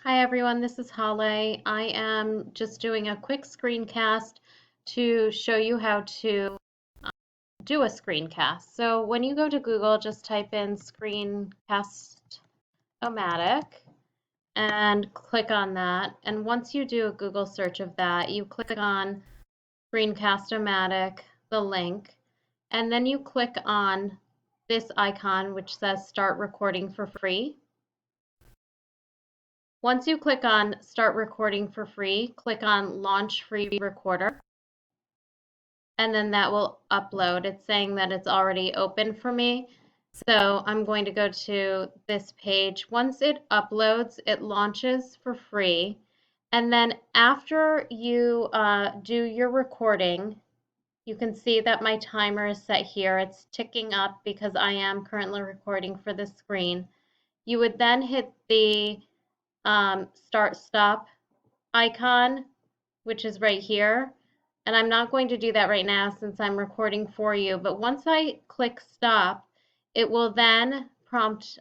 Hi everyone, this is Hale. I am just doing a quick screencast to show you how to do a screencast. So when you go to Google, just type in Screencast-O-Matic and click on that. And once you do a Google search of that, you click on Screencast-O-Matic, the link, and then you click on this icon which says Start Recording for Free. Once you click on Start Recording for Free, click on Launch Free Recorder, and then that will upload. It's saying that it's already open for me, so I'm going to go to this page. Once it uploads, it launches for free, and then after you do your recording, you can see that my timer is set here. It's ticking up because I am currently recording for this screen. You would then hit the start stop icon, which is right here. And I'm not going to do that right now since I'm recording for you. But once I click stop, it will then prompt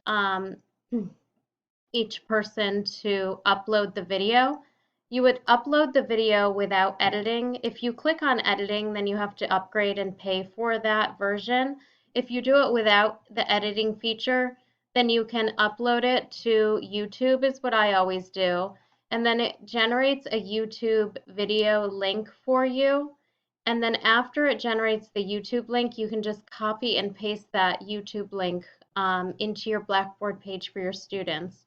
each person to upload the video. You would upload the video without editing. If you click on editing, then you have to upgrade and pay for that version. If you do it without the editing feature, then you can upload it to YouTube, is what I always do. And then it generates a YouTube video link for you. And then after it generates the YouTube link, you can just copy and paste that YouTube link into your Blackboard page for your students.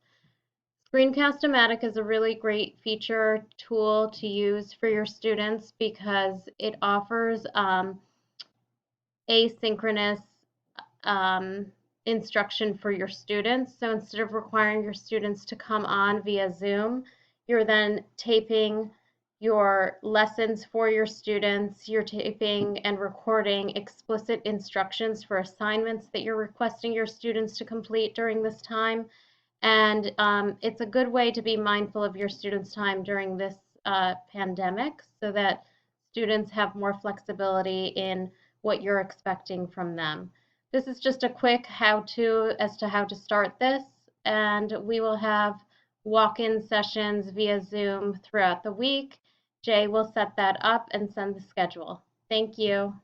Screencast-O-Matic is a really great feature tool to use for your students because it offers asynchronous instruction for your students. So instead of requiring your students to come on via Zoom, you're then taping your lessons for your students. You're taping and recording explicit instructions for assignments that you're requesting your students to complete during this time. And it's a good way to be mindful of your students' time during this pandemic so that students have more flexibility in what you're expecting from them. This is just a quick how-to as to how to start this, and we will have walk-in sessions via Zoom throughout the week. Jay will set that up and send the schedule. Thank you.